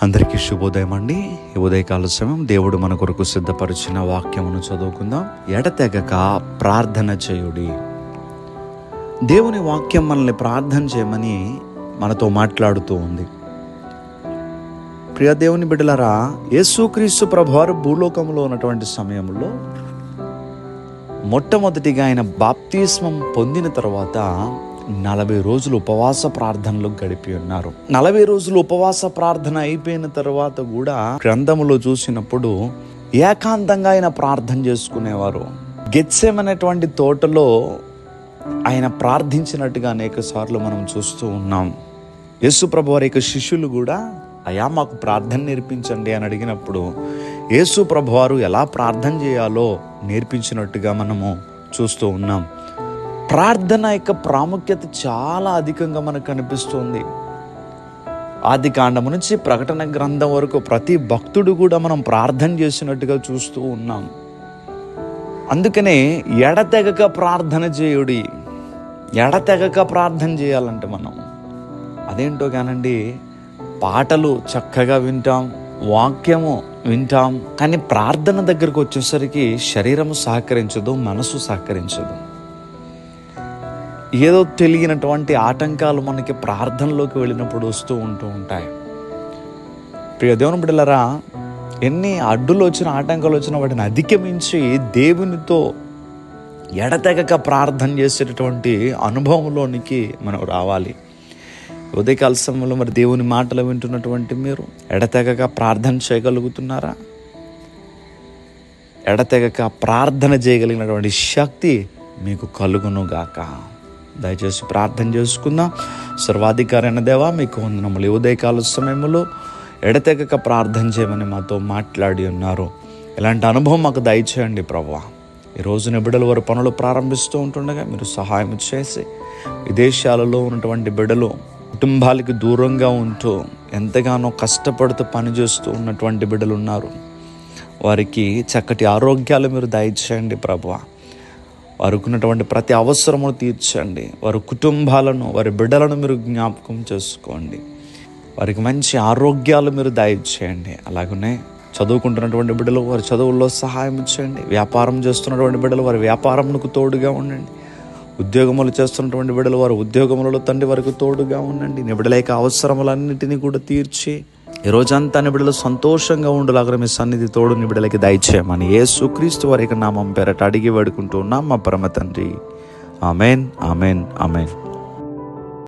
అందరికీ శుభోదయం అండి. ఈ ఉదయకాల సమయం దేవుడు మన కొరకు సిద్ధపరిచిన వాక్యమును చదువుకుందాం. ఎడతెగక ప్రార్థన చేయుడి. దేవుని వాక్యం మనల్ని ప్రార్థన చేయమని మనతో మాట్లాడుతూ ఉంది. ప్రియ దేవుని బిడ్డలారా, యేసుక్రీస్తు ప్రభువారు భూలోకంలో ఉన్నటువంటి సమయంలో మొట్టమొదటిగా ఆయన బాప్తిస్మం పొందిన తర్వాత 40 రోజులు ఉపవాస ప్రార్థనలు గడిపి ఉన్నారు. 40 రోజులు ఉపవాస ప్రార్థన అయిపోయిన తర్వాత కూడా గ్రంథములో చూసినప్పుడు ఏకాంతంగా ఆయన ప్రార్థన చేసుకునేవారు. గెత్సెమనేటువంటి తోటలో ఆయన ప్రార్థించినట్టుగా అనేక సార్లు మనం చూస్తూ ఉన్నాం. యేసు ప్రభువారి యొక్క శిష్యులు కూడా అయ్యా మాకు ప్రార్థన నేర్పించండి అని అడిగినప్పుడు యేసు ప్రభువారు ఎలా ప్రార్థన చేయాలో నేర్పించినట్టుగా మనము చూస్తూ ఉన్నాం. ప్రార్థన యొక్క ప్రాముఖ్యత చాలా అధికంగా మనకు కనిపిస్తుంది. ఆది కాండము నుంచి ప్రకటన గ్రంథం వరకు ప్రతి భక్తుడు కూడా మనం ప్రార్థన చేసినట్టుగా చూస్తూ ఉన్నాం. అందుకనే ఎడతెగక ప్రార్థన చేయుడి. ఎడతెగక ప్రార్థన చేయాలంటే మనం అదేంటో కానండి, పాటలు చక్కగా వింటాం, వాక్యము వింటాం, కానీ ప్రార్థన దగ్గరకు వచ్చేసరికి శరీరము సహకరించదు, మనసు సహకరించదు. ఏదో తెలియనటువంటి ఆటంకాలు మనకి ప్రార్థనలోకి వెళ్ళినప్పుడు వస్తూ ఉంటాయి. ప్రియ దేవుని బిడ్డలారా, ఎన్ని అడ్డులు వచ్చిన ఆటంకాలు వచ్చినా వాటిని అధిగమించి దేవునితో ఎడతెగక ప్రార్థన చేసేటటువంటి అనుభవంలోనికి మనం రావాలి. ఉదయకాల సమయంలో మరి దేవుని మాటలు వింటున్నటువంటి మీరు ఎడతెగక ప్రార్థన చేయగలుగుతున్నారా? ఎడతెగక ప్రార్థన చేయగలిగినటువంటి శక్తి మీకు కలుగునుగాక. దయచేసి ప్రార్థన చేసుకుందాం. సర్వాధికారి అయిన దేవా, మీకు వందనములు. ఉదయకాల సమయంలో ఎడతెగక ప్రార్థన చేయమని మాతో మాట్లాడి ఉన్నారు. ఇలాంటి అనుభవం మాకు దయచేయండి ప్రభువా. ఈ రోజున బిడ్డలు వారి పనులు ప్రారంభిస్తూ ఉంటుండగా మీరు సహాయం చేసి, విదేశాలలో ఉన్నటువంటి బిడ్డలు కుటుంబాలకి దూరంగా ఉంటూ ఎంతగానో కష్టపడుతూ పనిచేస్తూ ఉన్నటువంటి బిడ్డలు ఉన్నారు. వారికి చక్కటి ఆరోగ్యాలు మీరు దయచేయండి ప్రభువా. వారికి ఉన్నటువంటి ప్రతి అవసరమును తీర్చండి. వారి కుటుంబాలను, వారి బిడ్డలను మీరు జ్ఞాపకం చేసుకోండి. వారికి మంచి ఆరోగ్యాలు మీరు దయచేయండి. అలాగనే చదువుకుంటున్నటువంటి బిడ్డలు వారి చదువుల్లో సహాయం చేయండి. వ్యాపారం చేస్తున్నటువంటి బిడ్డలు వారి వ్యాపారంకు తోడుగా ఉండండి. ఉద్యోగములు చేస్తున్నటువంటి బిడ్డలు వారి ఉద్యోగములలో తండ్రి వారికి తోడుగా ఉండండి. నీ బిడ్డల యొక్క అవసరములన్నిటినీ కూడా తీర్చి ఈ రోజంతా నీ బిడ్డలు సంతోషంగా ఉండలాగా మీ సన్నిధి తోడు నీ బిడ్డలకి దయచేయమని యేసుక్రీస్తు వారి యొక్క నామం పేరట అడిగి వేడుకుంటూ ఉన్నాం మా పరమ తండ్రి. Amen, amen, amen.